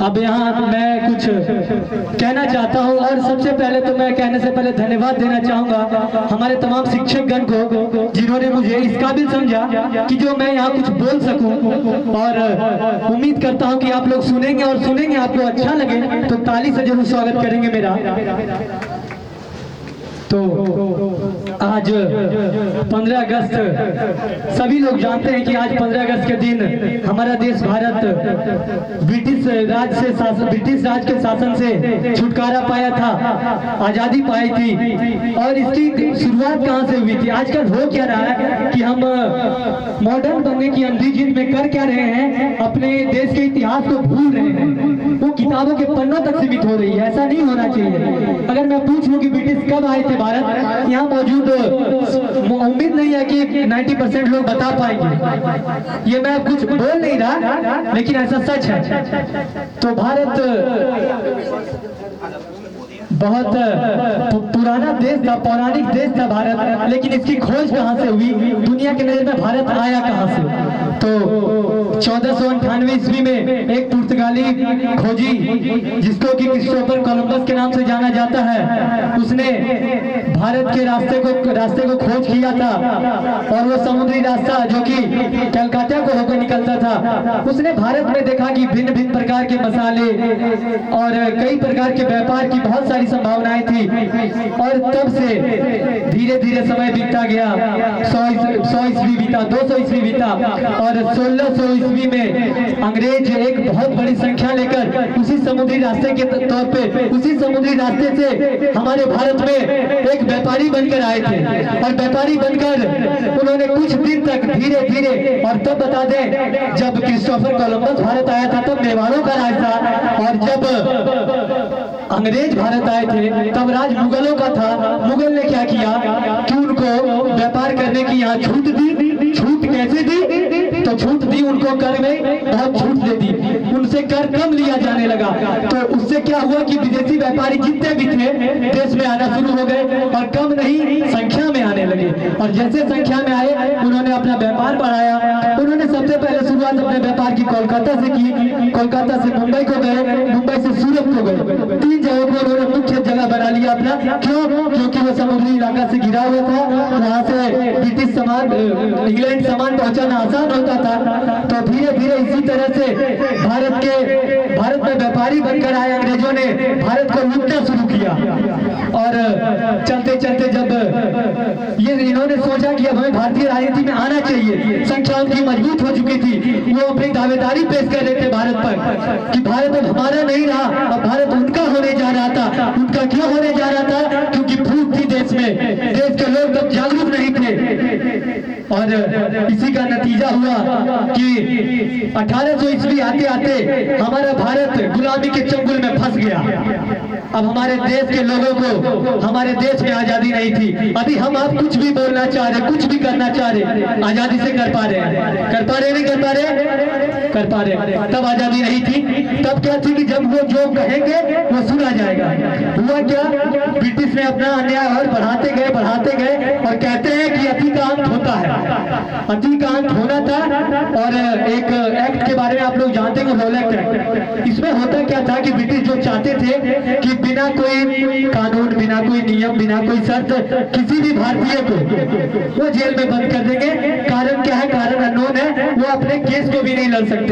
अब यहाँ मैं कुछ कहना चाहता हूँ और सबसे पहले तो मैं कहने से पहले धन्यवाद देना चाहूँगा हमारे तमाम शिक्षकगण को जिन्होंने मुझे इस काबिल समझा कि जो मैं यहाँ कुछ बोल सकूँ। और उम्मीद करता हूँ कि आप लोग सुनेंगे और सुनेंगे आपको अच्छा लगे तो ताली से जरूर स्वागत करेंगे मेरा। तो आज 15 अगस्त सभी लोग जानते हैं कि आज 15 अगस्त के दिन हमारा देश भारत ब्रिटिश राज के शासन से छुटकारा पाया था, आजादी पाई थी। और इसकी शुरुआत कहां से हुई थी? आजकल हो क्या रहा है कि हम मॉडर्न बनने की अंधी जिद में कर क्या रहे हैं, अपने देश के इतिहास को भूल रहे हैं, वो किताबों के पन्नों तक सीमित हो रही है। ऐसा नहीं होना चाहिए। अगर मैं पूछ लूं कि ब्रिटिश कब आए थे भारत, यहाँ मौजूद उम्मीद नहीं है कि 90% लोग बता पाएंगे। ये मैं कुछ बोल नहीं रहा लेकिन ऐसा सच है। तो भारत बहुत पुराना देश था, पौराणिक देश था भारत, लेकिन इसकी खोज कहां से हुई, दुनिया के नजर में भारत आया कहां से? तो 1498 ईस्वी में एक पुर्तगाली खोजी जिसको कि क्रिस्टोफर कोलंबस के नाम से जाना जाता है, उसने भारत के रास्ते को खोज किया था। और वो समुद्री रास्ता जो कि कलकत्ता को होकर निकलता था, उसने भारत में देखा कि भिन्न भिन्न प्रकार के मसाले और कई प्रकार के व्यापार की बहुत सारी संभावनाएं थी। और तब से धीरे धीरे समय बीतता गया। 100 ईस्वी बीता, 200 ईस्वी बीता और 1600 ईस्वी में अंग्रेज एक बहुत बड़ी संख्या लेकर उसी समुद्री रास्ते के तौर पे, उसी समुद्री रास्ते से हमारे भारत में एक व्यापारी बनकर आए थे। और व्यापारी बनकर उन्होंने कुछ दिन तक धीरे धीरे, और तब बता दें जब क्रिस्टोफर कोलंबस भारत आया था तब मेवाड़ों का राज था, और जब अंग्रेज भारत आए थे तब राज मुगलों का था। मुगल ने क्या किया कि उनको व्यापार करने की यहाँ छूट दी। छूट कैसे दी? तो छूट दी उनको कर में बहुत छूट दे दी, उनसे कर कम लिया जाने लगा। तो उससे क्या हुआ कि विदेशी व्यापारी जितने भी थे देश में आना शुरू हो गए और कम नहीं संख्या में आने लगे। और जैसे संख्या में आए उन्होंने अपना व्यापार बढ़ाया। उन्होंने सबसे पहले शुरुआत अपने व्यापार की कोलकाता से की। कोलकाता से मुंबई को गए, मुंबई से सूरत को गए। 3 जगहों को उन्होंने मुख्य जगह बना लिया अपना। क्यों? क्योंकि वो समुद्री इलाका से घिरा हुआ था, वहां से ब्रिटिश सामान, इंग्लैंड सामान पहुंचाना आसान होता था। तो धीरे धीरे इसी तरह से भारत में व्यापारी बनकर आए अंग्रेजों ने भारत को लूटना शुरू किया। और चलते चलते जब ये इन्होंने सोचा कि अब हमें भारतीय राजनीति में आना चाहिए, संख्या उनकी मजबूत हो चुकी थी, वो अपनी दावेदारी पेश कर रहे थे भारत पर कि भारत अब हमारा नहीं रहा, अब भारत उनका होने जा रहा था। उनका क्यों होने जा रहा था? क्योंकि भूख थी देश में, देश के लोग तब जागरूक नहीं थे। और इसी का नतीजा हुआ कि 1800 ईस्वी आते आते हमारा भारत गुलामी के चंगुल में फंस गया। अब हमारे देश के लोगों को, हमारे देश में आजादी नहीं थी। अभी हम आप कुछ भी बोलना चाह रहे, कुछ भी करना चाह रहे, आजादी से कर पा रहे हैं? कर पा रहे नहीं कर पा रहे? कर पा रहे। तब आजादी नहीं थी। तब क्या थी कि जब वो जो कहेंगे वो सुना जाएगा। हुआ क्या? ब्रिटिश ने अपना अन्याय और बढ़ाते गए और कहते हैं कि अति का अंत होता है। अति का अंत होना था। और एक एक्ट के बारे में आप लोग जानते हैं, रॉलेट एक्ट। इसमें होता क्या था कि ब्रिटिश जो चाहते थे कि बिना कोई कानून, बिना कोई नियम, बिना कोई शर्त किसी भी भारतीय को वो जेल में बंद कर देंगे। कारण क्या है? कारण अननोन है। वो अपने केस को भी नहीं लड़ सकते।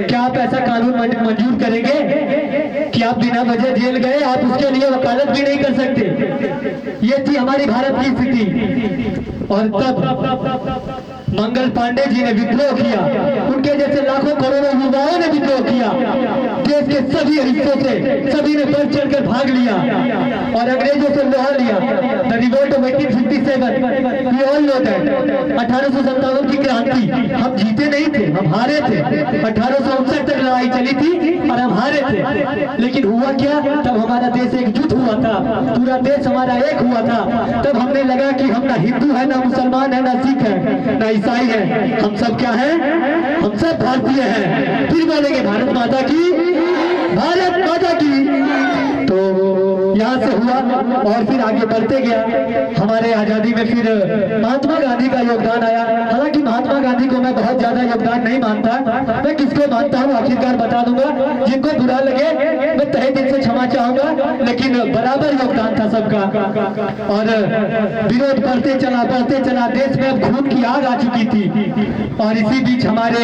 क्या आप ऐसा कानून मंजूर करेंगे कि आप बिना वजह जेल गए, आप उसके लिए वकालत भी नहीं कर सकते? ये थी हमारी भारत की स्थिति। और तब मंगल पांडे जी ने विद्रोह किया, उनके जैसे लाखों करोड़ों युवाओं ने विद्रोह किया। देश के सभी हिस्सों से सभी ने बढ़ चढ़कर भाग लिया और अंग्रेजों से लोहा लिया। The revolt of 1857, we all know that. 1857 की क्रांति हम जीते नहीं थे, हम हारे थे। 1859 तक लड़ाई चली थी और हम हारे थे। लेकिन हुआ क्या? तब हमारा देश एकजुट हुआ था, पूरा देश हमारा एक हुआ था। तब हमने लगा कि हम ना हिंदू है, ना मुसलमान है, ना सिख है, ना ईसाई है, हम सब क्या हैं? हम सब भारतीय हैं। फिर बोलेंगे भारत माता की, भारत माता की। तो यहाँ यहाँ से हुआ और फिर आगे बढ़ते गया। हमारे आजादी में फिर महात्मा गांधी का योगदान आया। हालांकि महात्मा गांधी को मैं बहुत ज्यादा योगदान नहीं मानता, मैं किसको मानता हूँ आखिरकार बता दूंगा। जिनको बुरा लगे मैं तहे दिल से क्षमा चाहूंगा, लेकिन बराबर योगदान था सबका। और विरोध बढ़ते चला, देश में अब खून की आग आ चुकी थी। और इसी बीच हमारे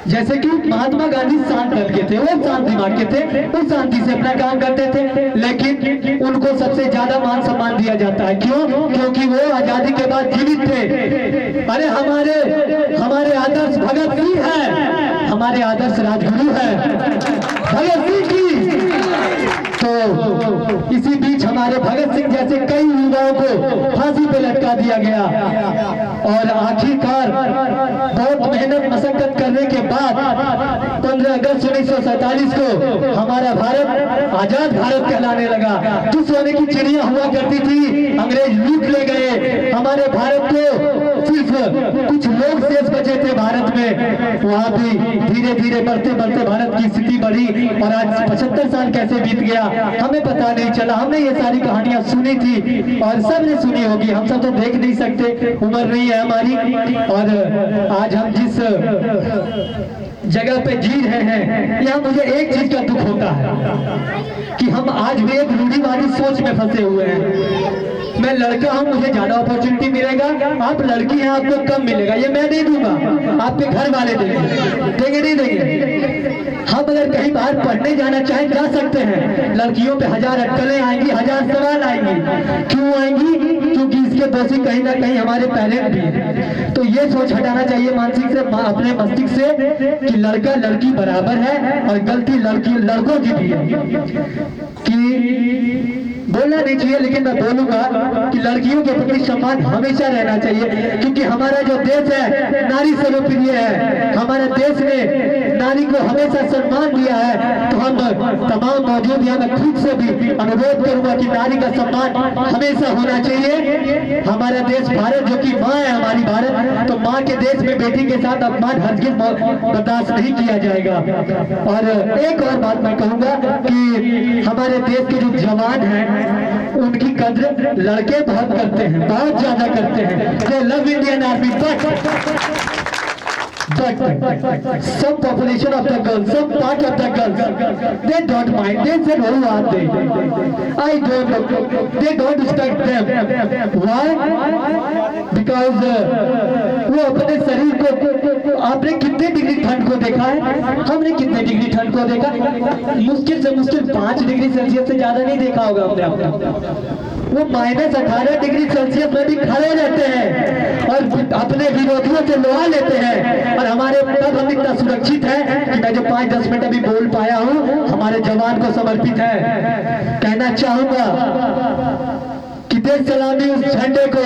जैसे कि महात्मा गांधी शांत दिल के थे, वो शांत दिमाग के थे, वो शांति से अपना काम करते थे, लेकिन उनको सबसे ज्यादा मान सम्मान दिया जाता है। क्यों? क्योंकि वो आजादी के बाद जीवित थे। अरे हमारे आदर्श भगत सिंह है, हमारे आदर्श राजगुरु है भगत सिंह की। तो इसी बीच हमारे भगत सिंह जैसे कई युवाओं को फांसी पे लटका दिया गया। और आखिरकार बहुत मेहनत मशक्कत करने के बाद 15 अगस्त 1947 को हमारा भारत आजाद भारत कहलाने लगा। जो सोने की चिड़िया हुआ करती थी, अंग्रेज लूट ले गए हमारे भारत को। सिर्फ कुछ लोग शेष बचे थे भारत में। वहां भी धीरे धीरे बढ़ते भारत की स्थिति बढ़ी और आज 75 साल कैसे बीत गया हमें पता नहीं चला। हमने ये सारी कहानियां सुनी थी और सबने सुनी होगी, हम सब तो देख नहीं सकते, उम्र नहीं है हमारी। और आज हम जिस जगह पे जी रहे हैं, यहाँ मुझे एक चीज का दुख होता है कि हम आज भी एक रूढ़िवादी सोच में फंसे हुए हैं। मैं लड़का हूँ, मुझे ज्यादा अपॉर्चुनिटी मिलेगा, आप लड़की हैं आपको कम मिलेगा, ये मैं नहीं दूंगा, आपके घर वाले देंगे नहीं देंगे। हम अगर कहीं बाहर पढ़ने जाना चाहें जा सकते हैं, लड़कियों पे 1000 अटकलें आएंगी, 1000 सवाल आएंगी। क्यों आएंगी? क्योंकि इसके दोषी कहीं ना कहीं हमारे पेरेंट्स भी हैं। तो ये सोच हटाना चाहिए मानसिक से, अपने मस्तिष्क से, कि लड़का लड़की बराबर है और गलती लड़कों की भी है। कि बोलना नहीं चाहिए लेकिन मैं बोलूंगा कि लड़कियों के प्रति सम्मान हमेशा रहना चाहिए, क्योंकि हमारा जो देश है नारी सर्वप्रिय है। हमारे देश ने नारी को हमेशा सम्मान दिया है। तो हम तमाम मौजूद यहाँ मैं खुद से भी अनुरोध करूंगा कि नारी का सम्मान हमेशा होना चाहिए। हमारा देश भारत जो कि माँ है हमारी भारत, तो माँ के देश में बेटी के साथ अपमान हरगिज़ बर्दाश्त नहीं किया जाएगा। और एक और बात मैं कहूंगा कि हमारे देश के जो जवान हैं उनकी कद्र लड़के बहुत करते हैं, बहुत ज्यादा करते हैं। They love Indian Army, but some population of the girls, some part of the girls, they don't mind. They said, who are they? I don't know. They don't respect them. Why? Because वो अपने शरीर को, आपने कितने degree ठंड को देखा है? हमने कितने डिग्री ठंड को देखा? मुश्किल से मुश्किल 5 डिग्री सेल्सियस से ज्यादा नहीं देखा होगा हमने वो -18 डिग्री सेल्सियस में भी खड़े रहते हैं और अपने विरोधियों से लोहा लेते हैं। और हमारे तब हम इतना सुरक्षित है कि मैं जो 5-10 मिनट अभी बोल पाया हूँ हमारे जवान को समर्पित है। कहना चाहूंगा कि देश सलामी उस झंडे को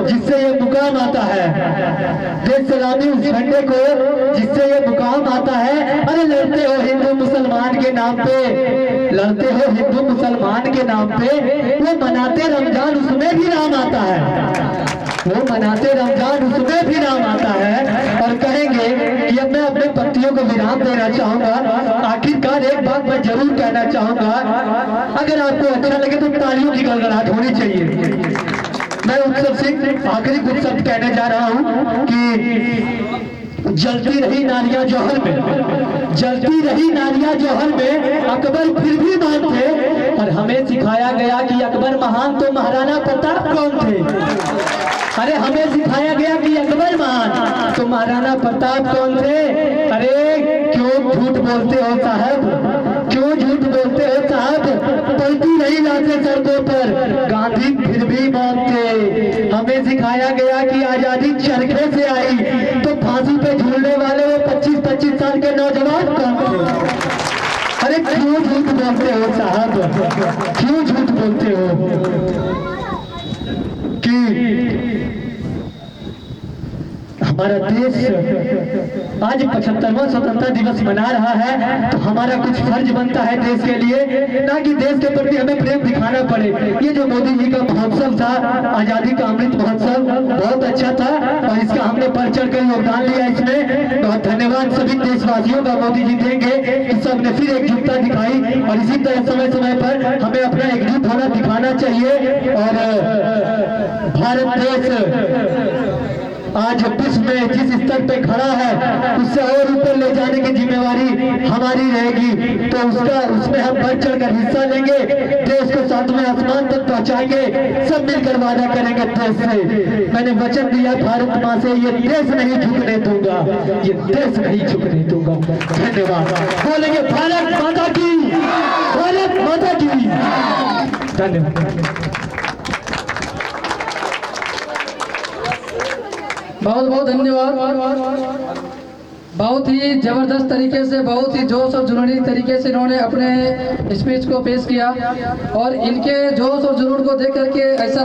जिससे ये मुकाम आता है, देश सलामी उस झंडे को जिससे ये मुकाम आता है। अरे लड़ते हो हिंदू मुसलमान के नाम पे, लड़ते हो हिंदू मुसलमान के नाम पे, वो मनाते रमजान उसमें भी नाम आता है, वो मनाते रमजान उसमें भी नाम आता है। और कहेंगे कि अब मैं अपने पत्तियों को विराम देना चाहूंगा। आखिरकार एक बात मैं जरूर कहना चाहूंगा, अगर आपको अच्छा लगे तो तालियों की गड़गड़ाहट होनी चाहिए। मैं उत्सव से आखिरी कुछ शब्द कहने जा रहा हूं कि जलती रही नारियां जौहर में, जलती रही नारियां जौहर में अकबर फिर भी मान थे। और हमें सिखाया गया कि अकबर महान तो महाराणा प्रताप कौन थे? अरे हमें सिखाया गया कि अकबर महान तो महाराणा प्रताप कौन थे? अरे क्यों झूठ बोलते हो साहब, क्यों झूठ बोलते हो साहब? पलटी नहीं लाते सड़कों पर, गांधी फिर भी मानते। हमें सिखाया गया कि आजादी चरखे से आई, तो फांसी पे झूलने वाले वो 25-25 साल के नौजवान कौन थे? अरे क्यों झूठ बोलते हो साहब, क्यों झूठ बोलते हो? कि हमारा देश आज 75वां स्वतंत्रता दिवस मना रहा है, तो हमारा कुछ फर्ज बनता है देश के लिए, ना कि देश के प्रति हमें प्रेम दिखाना पड़े। ये जो मोदी जी का महोत्सव था, आजादी का अमृत महोत्सव, बहुत अच्छा था और इसका हमने बढ़ चढ़ कर योगदान लिया। इसमें बहुत धन्यवाद सभी देशवासियों का मोदी जी देंगे कि सबने फिर एकजुटता दिखाई और इसी तरह समय समय पर हमें अपना एकजुट होना दिखाना चाहिए। और भारत देश आज विश्व में जिस स्तर पे खड़ा है उससे और ऊपर ले जाने की जिम्मेवारी हमारी रहेगी, तो उसमें हम बढ़ चढ़ कर हिस्सा लेंगे, देश को 7वें आसमान तक पहुंचाएंगे, सब मिलकर वादा करेंगे देश से। मैंने वचन दिया भारत माँ से, ये देश नहीं झुकने दूंगा, ये देश नहीं झुकने दूंगा। धन्यवाद। बोलेंगे भारत माता की, भारत माता की। धन्यवाद। बहुत बहुत धन्यवाद। बहुत ही जबरदस्त तरीके से, बहुत ही जोश और जुनूनी तरीके से इन्होंने अपने स्पीच को पेश किया और इनके जोश और जुनून को देख करके ऐसा